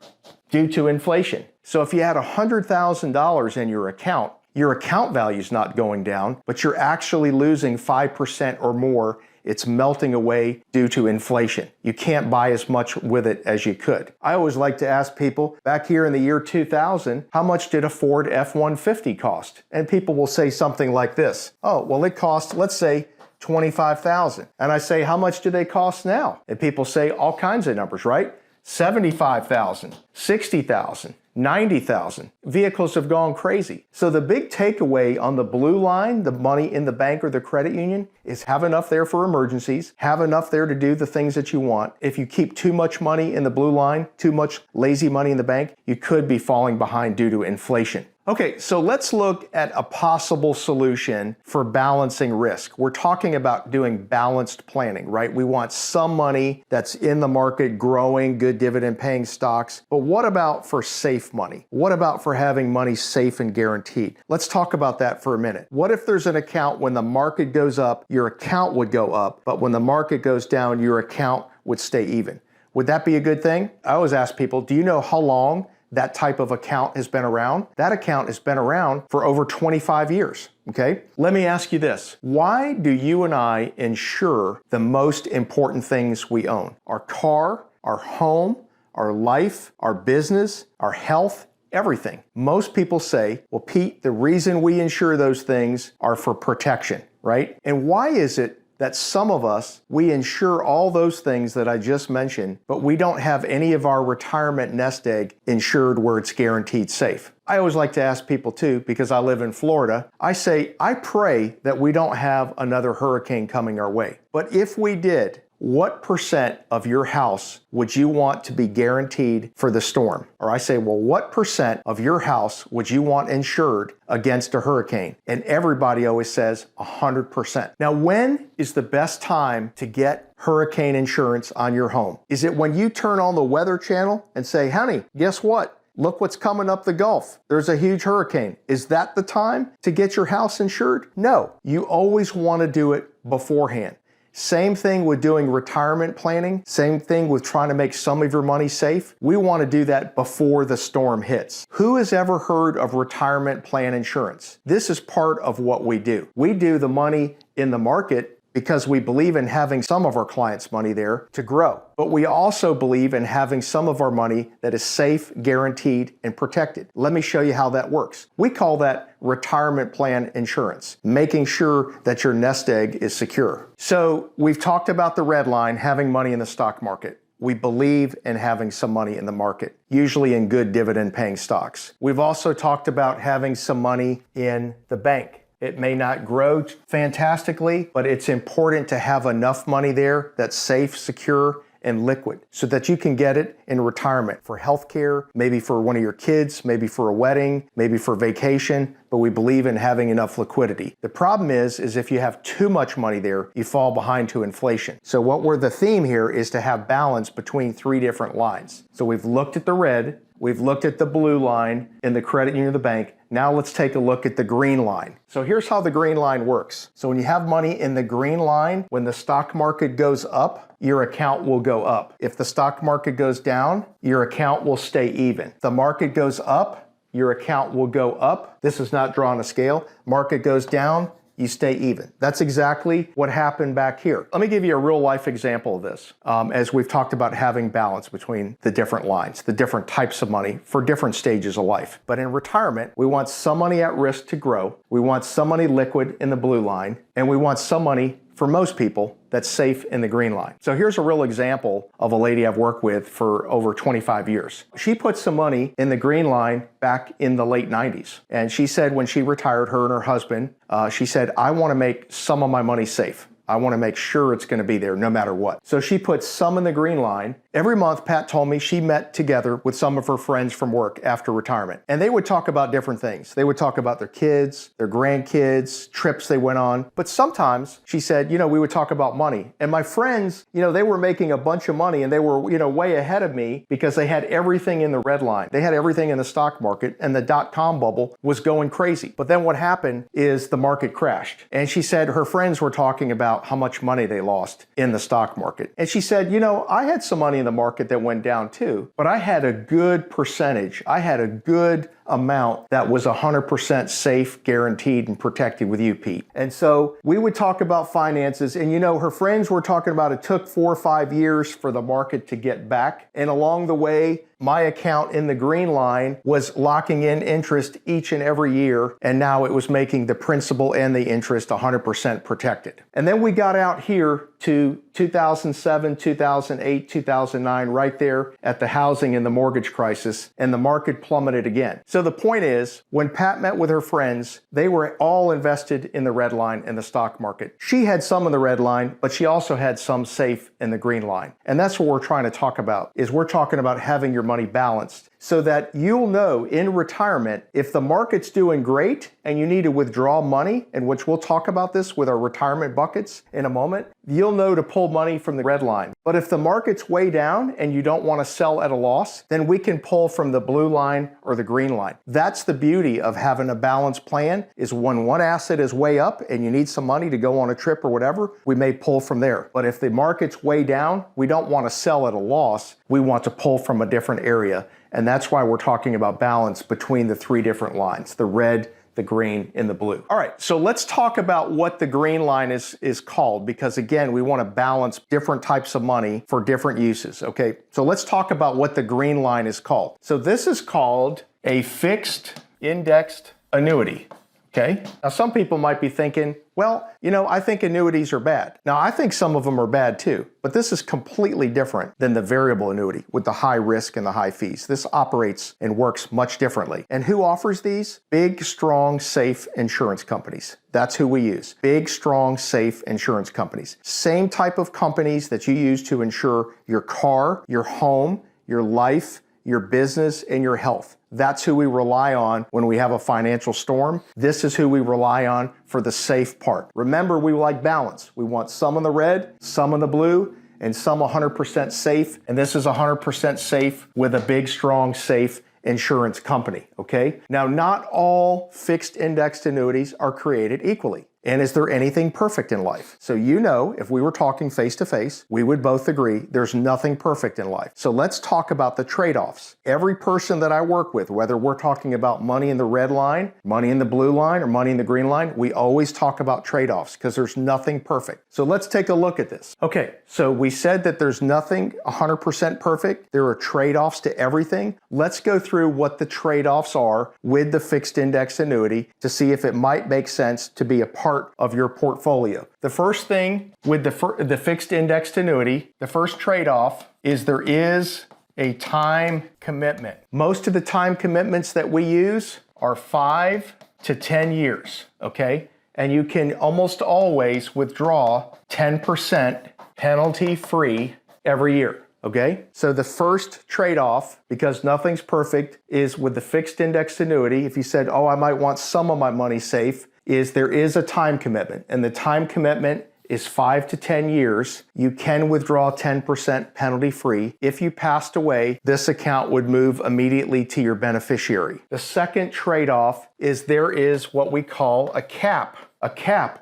due to inflation. So if you had $100,000 in your account value is not going down, but you're actually losing 5% or more. It's melting away due to inflation. You can't buy as much with it as you could. I always like to ask people, back here in the year 2000, how much did a Ford F-150 cost? And people will say something like this. Oh, well, it cost, let's say, $25,000. And I say, how much do they cost now? And people say all kinds of numbers, right? $75,000, $60,000. 90,000. Vehicles have gone crazy. So the big takeaway on the blue line, the money in the bank or the credit union, is have enough there for emergencies, have enough there to do the things that you want. If you keep too much money in the blue line, too much lazy money in the bank, you could be falling behind due to inflation. Okay, so let's look at a possible solution for balancing risk. We're talking about doing balanced planning, right? We want some money that's in the market growing, good dividend paying stocks. But what about for safe money? What about for having money safe and guaranteed? Let's talk about that for a minute. What if there's an account when the market goes up, your account would go up, but when the market goes down, your account would stay even? Would that be a good thing? I always ask people, do you know how long that type of account has been around? That account has been around for over 25 years, okay? Let me ask you this. Why do you and I insure the most important things we own? Our car, our home, our life, our business, our health, everything. Most people say, well, Pete, the reason we insure those things are for protection, right? And why is it that some of us, we insure all those things that I just mentioned, but we don't have any of our retirement nest egg insured where it's guaranteed safe? I always like to ask people too, because I live in Florida, I say, I pray that we don't have another hurricane coming our way. But if we did, what percent of your house would you want to be guaranteed for the storm? Or I say, well, what percent of your house would you want insured against a hurricane? And everybody always says 100%. Now, when is the best time to get hurricane insurance on your home? Is it when you turn on the Weather Channel and say, honey, guess what? Look what's coming up the Gulf. There's a huge hurricane. Is that the time to get your house insured? No, you always want to do it beforehand. Same thing with doing retirement planning. Same thing with trying to make some of your money safe. We want to do that before the storm hits. Who has ever heard of retirement plan insurance? This is part of what we do. We do the money in the market because we believe in having some of our clients' money there to grow. But we also believe in having some of our money that is safe, guaranteed, and protected. Let me show you how that works. We call that retirement plan insurance, making sure that your nest egg is secure. So we've talked about the red line, having money in the stock market. We believe in having some money in the market, usually in good dividend-paying stocks. We've also talked about having some money in the bank. It may not grow fantastically, but it's important to have enough money there that's safe, secure, and liquid so that you can get it in retirement for healthcare, maybe for one of your kids, maybe for a wedding, maybe for vacation, but we believe in having enough liquidity. The problem is if you have too much money there, you fall behind to inflation. So the theme here is to have balance between three different lines. So we've looked at the red, we've looked at the blue line in the credit union or the bank. Now let's take a look at the green line. So here's how the green line works. So when you have money in the green line, when the stock market goes up, your account will go up. If the stock market goes down, your account will stay even. If the market goes up, your account will go up. This is not drawn a scale. Market goes down, you stay even. That's exactly what happened back here. Let me give you a real life example of this. As we've talked about having balance between the different lines, the different types of money for different stages of life. But in retirement, we want some money at risk to grow. We want some money liquid in the blue line, and we want some money for most people that's safe in the green line. So here's a real example of a lady I've worked with for over 25 years. She put some money in the green line back in the late 90s. And she said when she retired, her and her husband, she said, I want to make some of my money safe. I want to make sure it's going to be there no matter what. So she put some in the green line. Every month, Pat told me she met together with some of her friends from work after retirement. And they would talk about different things. They would talk about their kids, their grandkids, trips they went on. But sometimes, she said, we would talk about money. And my friends, they were making a bunch of money and they were, way ahead of me because they had everything in the red line. They had everything in the stock market and the dot-com bubble was going crazy. But then what happened is the market crashed. And she said her friends were talking about how much money they lost in the stock market. And she said, I had some money in the market that went down too, but I had a good percentage. I had a good amount that was 100% safe, guaranteed, and protected with you, Pete. And so we would talk about finances, and her friends were talking about it took 4 or 5 years for the market to get back. And along the way, my account in the green line was locking in interest each and every year, and now it was making the principal and the interest 100% protected. And then we got out here to 2007, 2008, 2009, right there at the housing and the mortgage crisis, and the market plummeted again. So the point is, when Pat met with her friends, they were all invested in the red line in the stock market. She had some in the red line, but she also had some safe in the green line. And that's what we're trying to talk about, is we're talking about having your money balanced so that you'll know in retirement, if the market's doing great and you need to withdraw money, in which we'll talk about this with our retirement buckets in a moment, you'll know to pull money from the red line. But if the market's way down and you don't want to sell at a loss, then we can pull from the blue line or the green line. That's the beauty of having a balanced plan, is when one asset is way up and you need some money to go on a trip or whatever, we may pull from there. But if the market's way down, we don't want to sell at a loss. We want to pull from a different area. And that's why we're talking about balance between the three different lines, the red, the green, and the blue. All right, so let's talk about what the green line is called, because again, we want to balance different types of money for different uses, okay? So let's talk about what the green line is called. So this is called a fixed indexed annuity, okay? Now some people might be thinking, Well, I think annuities are bad. Now, I think some of them are bad too, but this is completely different than the variable annuity with the high risk and the high fees. This operates and works much differently. And who offers these? Big, strong, safe insurance companies. That's who we use. Big, strong, safe insurance companies. Same type of companies that you use to insure your car, your home, your life, your business, and your health. That's who we rely on when we have a financial storm. This is who we rely on for the safe part. Remember, we like balance. We want some in the red, some in the blue, and some 100% safe. And this is 100% safe with a big, strong, safe insurance company, okay? Now, not all fixed indexed annuities are created equally. And is there anything perfect in life? So if we were talking face to face, we would both agree there's nothing perfect in life. So let's talk about the trade-offs. Every person that I work with, whether we're talking about money in the red line, money in the blue line, or money in the green line, we always talk about trade-offs because there's nothing perfect. So let's take a look at this. Okay, so we said that there's nothing 100% perfect. There are trade-offs to everything. Let's go through what the trade-offs are with the fixed index annuity to see if it might make sense to be a part of your portfolio. The first thing with the fixed indexed annuity, the first trade-off is there is a time commitment. Most of the time commitments that we use are 5 to 10 years, okay? And you can almost always withdraw 10% penalty-free every year. Okay, so the first trade-off, because nothing's perfect, is with the fixed index annuity. If you said, I might want some of my money safe, is there is a time commitment, and the time commitment is 5 to 10 years. You can withdraw 10% penalty-free. If you passed away, this account would move immediately to your beneficiary. The second trade-off is there is what we call a cap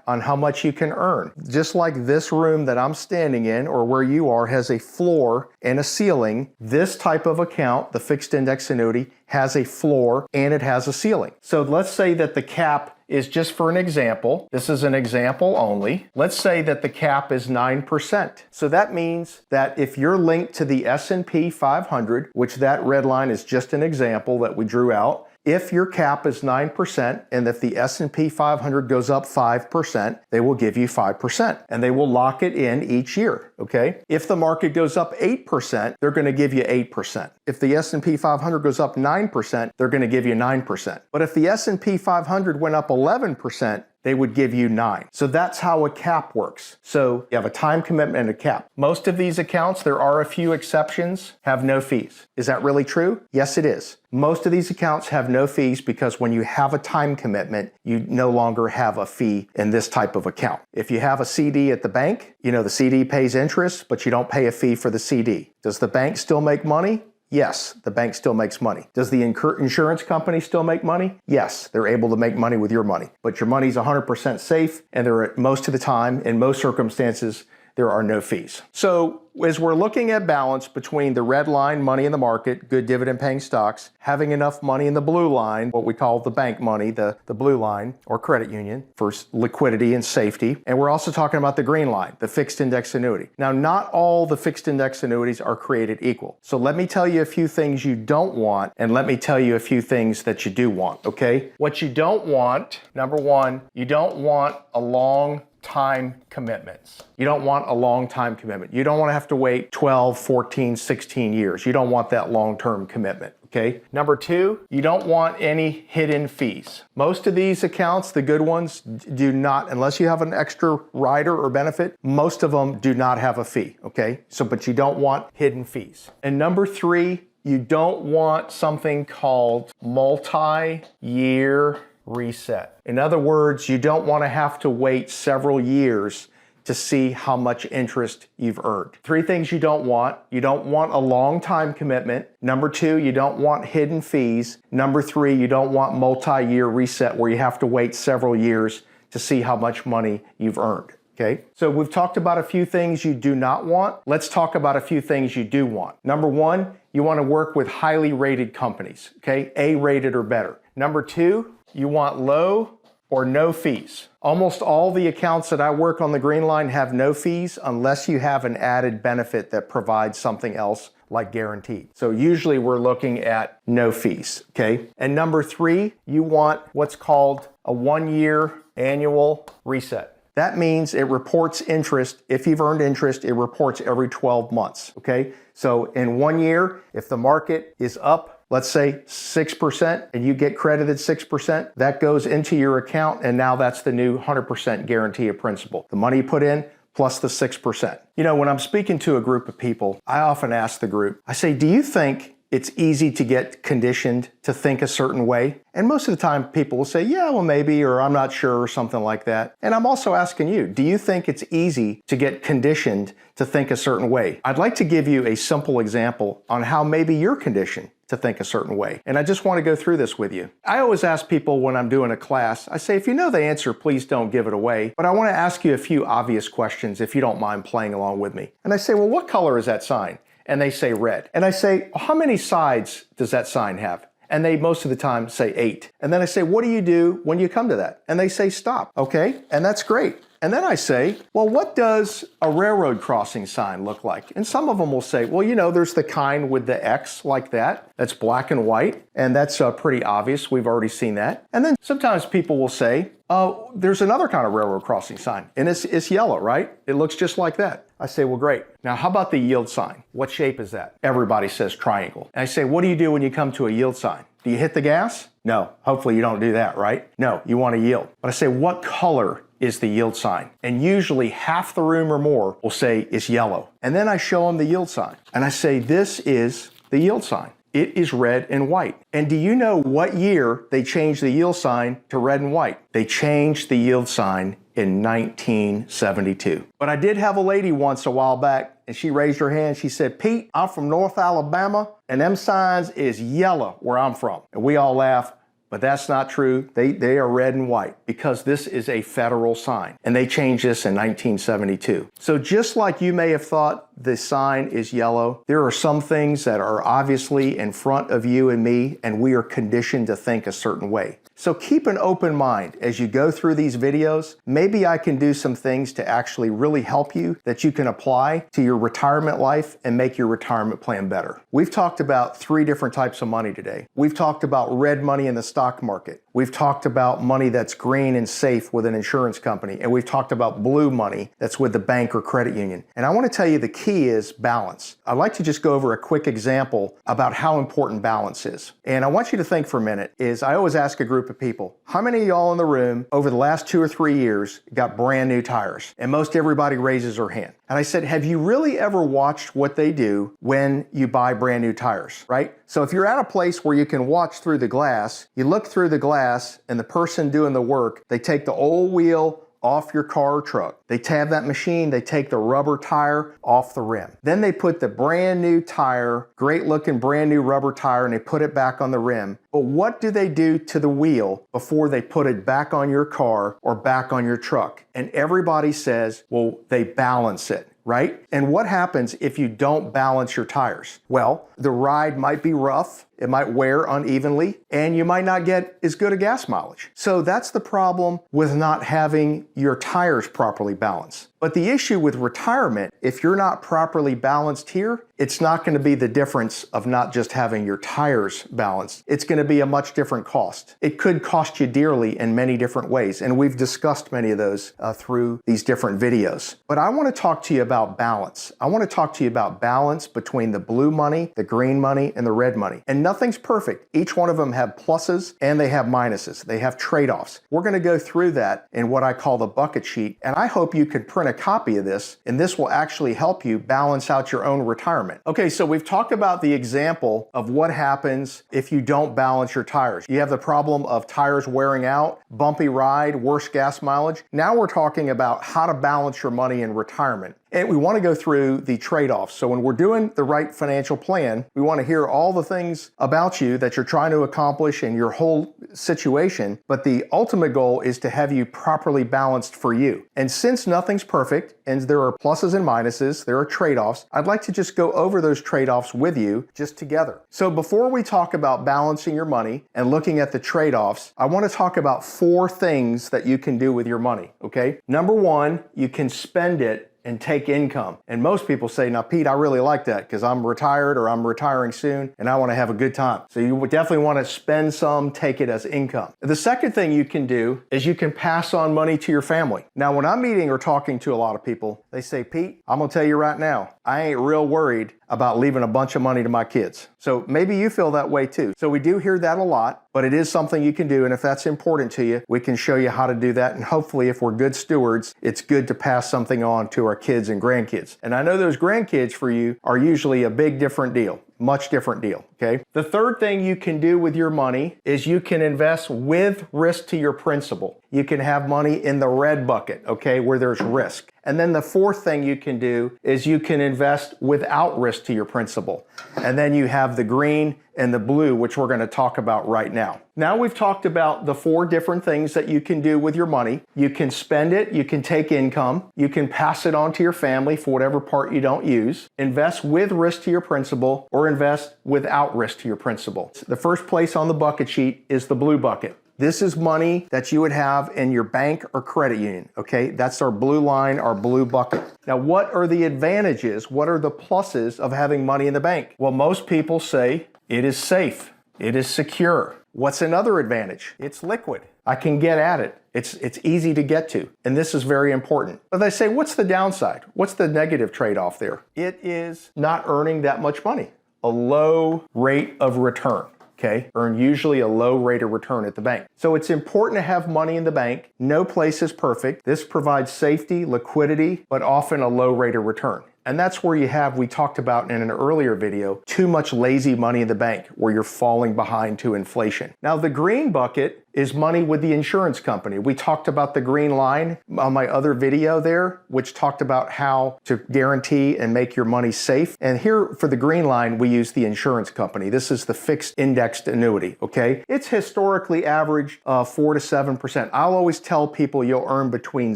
on how much you can earn. Just like this room that I'm standing in or where you are has a floor and a ceiling, this type of account, the fixed index annuity, has a floor and it has a ceiling. So let's say that the cap is, just for an example, this is an example only, let's say that the cap is 9%. So that means that if you're linked to the S&P 500, which that red line is just an example that we drew out, if your cap is 9% and if the S&P 500 goes up 5%, they will give you 5% and they will lock it in each year, okay? If the market goes up 8%, they're going to give you 8%. If the S&P 500 goes up 9%, they're going to give you 9%. But if the S&P 500 went up 11%, they would give you 9. So that's how a cap works. So you have a time commitment and a cap. Most of these accounts, there are a few exceptions, have no fees. Is that really true? Yes, it is. Most of these accounts have no fees because when you have a time commitment, you no longer have a fee in this type of account. If you have a CD at the bank, the CD pays interest, but you don't pay a fee for the CD. Does the bank still make money? Yes, the bank still makes money. Does the insurance company still make money? Yes, they're able to make money with your money. But your money's 100% safe, and most of the time, in most circumstances, there are no fees. So as we're looking at balance between the red line, money in the market, good dividend paying stocks, having enough money in the blue line, what we call the bank money, the blue line or credit union for liquidity and safety. And we're also talking about the green line, the fixed index annuity. Now, not all the fixed index annuities are created equal. So let me tell you a few things you don't want, and let me tell you a few things that you do want, okay? What you don't want, number one, you don't want a long time commitments. You don't want a long time commitment. You don't want to have to wait 12, 14, 16 years. You don't want that long-term commitment, okay? Number two, you don't want any hidden fees. Most of these accounts, the good ones, do not, unless you have an extra rider or benefit, most of them do not have a fee, okay? But you don't want hidden fees. And number three, you don't want something called multi-year reset. In other words, you don't want to have to wait several years to see how much interest you've earned. Three things you don't want. You don't want a long time commitment. Number two, you don't want hidden fees. Number three, you don't want multi-year reset where you have to wait several years to see how much money you've earned. Okay, so we've talked about a few things you do not want. Let's talk about a few things you do want. Number one, you want to work with highly rated companies, okay? A-rated or better. Number two, you want low or no fees. Almost all the accounts that I work on the green line have no fees unless you have an added benefit that provides something else like guaranteed. So usually we're looking at no fees, okay? And number three, you want what's called a 1 year annual reset. That means it reports interest. If you've earned interest, it reports every 12 months, okay? So in 1 year, if the market is up, let's say 6%, and you get credited 6%, that goes into your account, and now that's the new 100% guarantee of principal. The money you put in plus the 6%. You know, when I'm speaking to a group of people, I often ask the group, I say, do you think it's easy to get conditioned to think a certain way? And most of the time people will say, yeah, well, maybe, or I'm not sure, or something like that. And I'm also asking you, do you think it's easy to get conditioned to think a certain way? I'd like to give you a simple example on how maybe you're conditioned to think a certain way. And I just want to go through this with you. I always ask people when I'm doing a class, I say, if you know the answer, please don't give it away. But I want to ask you a few obvious questions if you don't mind playing along with me. And I say, well, what color is that sign? And they say red. And I say, well, how many sides does that sign have? And they most of the time say 8. And then I say, what do you do when you come to that? And they say, stop. Okay, and that's great. And then I say, well, what does a railroad crossing sign look like? And some of them will say, well, you know, there's the kind with the X like that. That's black and white. And that's pretty obvious. We've already seen that. And then sometimes people will say, oh, there's another kind of railroad crossing sign. And it's yellow, right? It looks just like that. I say, well, great. Now, how about the yield sign? What shape is that? Everybody says triangle. And I say, what do you do when you come to a yield sign? Do you hit the gas? No. Hopefully you don't do that, right? No, you want to yield. But I say, what color is the yield sign? And usually half the room or more will say it's yellow. And then I show them the yield sign. And I say, this is the yield sign. It is red and white. And do you know what year they changed the yield sign to red and white? They changed the yield sign in 1972. But I did have a lady once a while back, and she raised her hand. She said, Pete, I'm from North Alabama, and them signs is yellow where I'm from. And we all laughed. But that's not true. They are red and white because this is a federal sign. And they changed this in 1972. So just like you may have thought the sign is yellow, there are some things that are obviously in front of you and me, and we are conditioned to think a certain way. So keep an open mind as you go through these videos. Maybe I can do some things to actually really help you that you can apply to your retirement life and make your retirement plan better. We've talked about 3 different types of money today. We've talked about red money in the stock market. We've talked about money that's green and safe with an insurance company. And we've talked about blue money that's with the bank or credit union. And I want to tell you the key is balance. I'd like to just go over a quick example about how important balance is. And I want you to think for a minute is I always ask a group of people, how many of y'all in the room over the last 2 or 3 years got brand new tires? And most everybody raises their hand. And I said, have you really ever watched what they do when you buy brand new tires, right? So if you're at a place where you can watch through the glass, you look through the glass and the person doing the work, they take the old wheel off your car or truck. They tab that machine, they take the rubber tire off the rim. Then they put the brand new tire, great looking brand new rubber tire, and they put it back on the rim. But what do they do to the wheel before they put it back on your car or back on your truck? And everybody says, well, they balance it, right? And what happens if you don't balance your tires? Well, the ride might be rough. It might wear unevenly, and you might not get as good a gas mileage. So that's the problem with not having your tires properly balanced. But the issue with retirement, if you're not properly balanced here, it's not going to be the difference of not just having your tires balanced. It's going to be a much different cost. It could cost you dearly in many different ways, and we've discussed many of those through these different videos. But I want to talk to you about balance. I want to talk to you about balance between the blue money, the green money, and the red money. And nothing's perfect. Each one of them have pluses and they have minuses. They have trade-offs. We're going to go through that in what I call the bucket sheet, and I hope you can print a copy of this, and this will actually help you balance out your own retirement. Okay, so we've talked about the example of what happens if you don't balance your tires. You have the problem of tires wearing out, bumpy ride, worse gas mileage. Now we're talking about how to balance your money in retirement. And we want to go through the trade-offs. So when we're doing the right financial plan, we want to hear all the things about you that you're trying to accomplish in your whole situation. But the ultimate goal is to have you properly balanced for you. And since nothing's perfect, and there are pluses and minuses, there are trade-offs, I'd like to just go over those trade-offs with you just together. So before we talk about balancing your money and looking at the trade-offs, I want to talk about 4 things that you can do with your money, okay? Number 1, you can spend it and take income. And most people say, now Pete, I really like that because I'm retired or I'm retiring soon and I want to have a good time. So you would definitely want to spend some, take it as income. The second thing you can do is you can pass on money to your family. Now, when I'm meeting or talking to a lot of people, they say, Pete, I'm going to tell you right now, I ain't real worried about leaving a bunch of money to my kids. So maybe you feel that way too. So we do hear that a lot, but it is something you can do. And if that's important to you, we can show you how to do that. And hopefully if we're good stewards, it's good to pass something on to our kids and grandkids. And I know those grandkids for you are usually a big different deal. Much different deal, okay? The third thing you can do with your money is you can invest with risk to your principal. You can have money in the red bucket, okay, where there's risk. And then the fourth thing you can do is you can invest without risk to your principal. And then you have the green and the blue, which we're going to talk about right now. Now we've talked about the 4 different things that you can do with your money. You can spend it, you can take income, you can pass it on to your family for whatever part you don't use, invest with risk to your principal, or invest without risk to your principal. The first place on the bucket sheet is the blue bucket. This is money that you would have in your bank or credit union, okay? That's our blue line, our blue bucket. Now, what are the advantages? What are the pluses of having money in the bank? Well, most people say it is safe. It is secure. What's another advantage? It's liquid. I can get at it. It's easy to get to. And this is very important. But they say, what's the downside? What's the negative trade-off there? It is not earning that much money. A low rate of return. Okay, earn usually a low rate of return at the bank. So it's important to have money in the bank. No place is perfect. This provides safety, liquidity, but often a low rate of return. And that's where you have, we talked about in an earlier video, too much lazy money in the bank where you're falling behind to inflation. Now the green bucket is money with the insurance company. We talked about the green line on my other video there, which talked about how to guarantee and make your money safe. And here for the green line, we use the insurance company. This is the fixed indexed annuity, okay? It's historically averaged 4 to 7%. I'll always tell people you'll earn between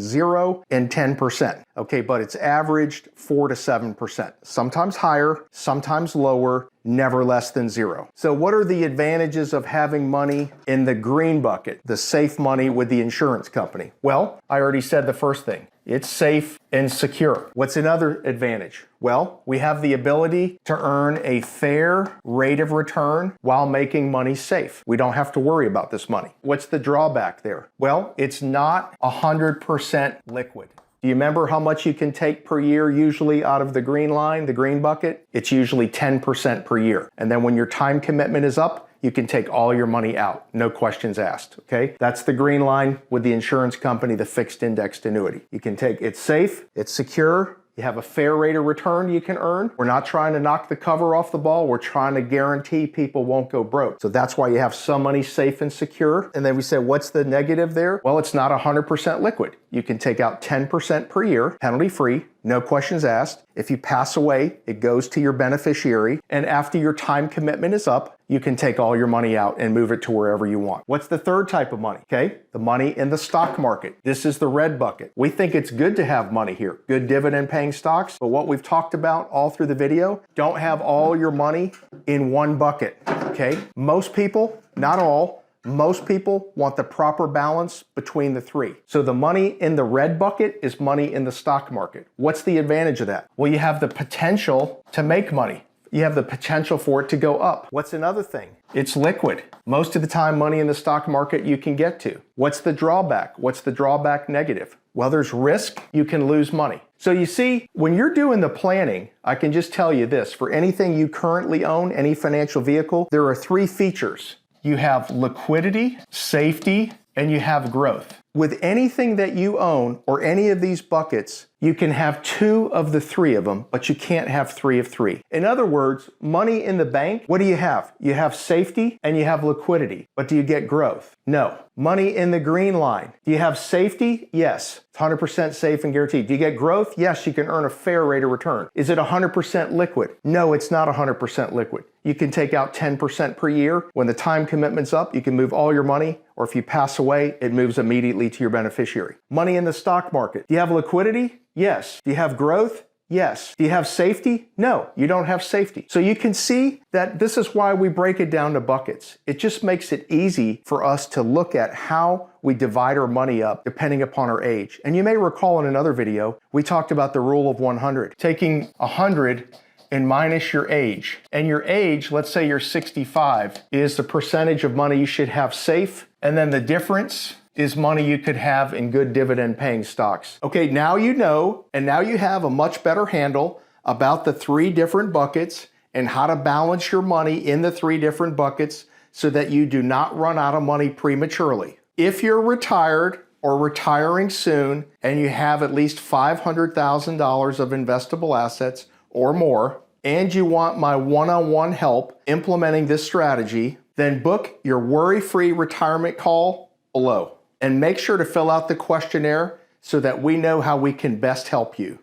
0 and 10%, okay? But it's averaged 4 to 7%. Sometimes higher, sometimes lower, never less than 0. So what are the advantages of having money in the green bucket, the safe money with the insurance company? Well, I already said the first thing. It's safe and secure. What's another advantage? Well, we have the ability to earn a fair rate of return while making money safe. We don't have to worry about this money. What's the drawback there? Well, it's not 100% liquid. Do you remember how much you can take per year usually out of the green line, the green bucket? It's usually 10% per year. And then when your time commitment is up, you can take all your money out, no questions asked, okay? That's the green line with the insurance company, the fixed indexed annuity. You can take, it's safe, it's secure, you have a fair rate of return you can earn. We're not trying to knock the cover off the ball. We're trying to guarantee people won't go broke. So that's why you have some money safe and secure. And then we say, what's the negative there? Well, it's not 100% liquid. You can take out 10% per year, penalty free, no questions asked. If you pass away, it goes to your beneficiary. And after your time commitment is up, you can take all your money out and move it to wherever you want. What's the third type of money? Okay, the money in the stock market. This is the red bucket. We think it's good to have money here, good dividend paying stocks. But what we've talked about all through the video, don't have all your money in one bucket. Okay, most people, not all, most people want the proper balance between the three. So the money in the red bucket is money in the stock market. What's the advantage of that? Well, you have the potential to make money. You have the potential for it to go up. What's another thing? It's liquid. Most of the time, money in the stock market you can get to. What's the drawback? What's the drawback negative? Well, there's risk. You can lose money. So you see, when you're doing the planning, I can just tell you this. For anything you currently own, any financial vehicle, there are 3 features. You have liquidity, safety, and you have growth. With anything that you own or any of these buckets, you can have 2 of the 3 of them, but you can't have 3 of 3. In other words, money in the bank, what do you have? You have safety and you have liquidity, but do you get growth? No. Money in the green line. Do you have safety? Yes. It's 100% safe and guaranteed. Do you get growth? Yes, you can earn a fair rate of return. Is it 100% liquid? No, it's not 100% liquid. You can take out 10% per year. When the time commitment's up, you can move all your money, or if you pass away, it moves immediately to your beneficiary. Money in the stock market. Do you have liquidity? Yes. Do you have growth? Yes. Do you have safety? No, you don't have safety. So you can see that this is why we break it down to buckets. It just makes it easy for us to look at how we divide our money up depending upon our age. And you may recall in another video, we talked about the rule of 100, taking 100 and minus your age. And your age, let's say you're 65, is the percentage of money you should have safe. And then the difference is money you could have in good dividend paying stocks. Okay, now you know, and now you have a much better handle about the 3 different buckets and how to balance your money in the 3 different buckets so that you do not run out of money prematurely. If you're retired or retiring soon and you have at least $500,000 of investable assets or more, and you want my one-on-one help implementing this strategy, then book your worry-free retirement call below. And make sure to fill out the questionnaire so that we know how we can best help you.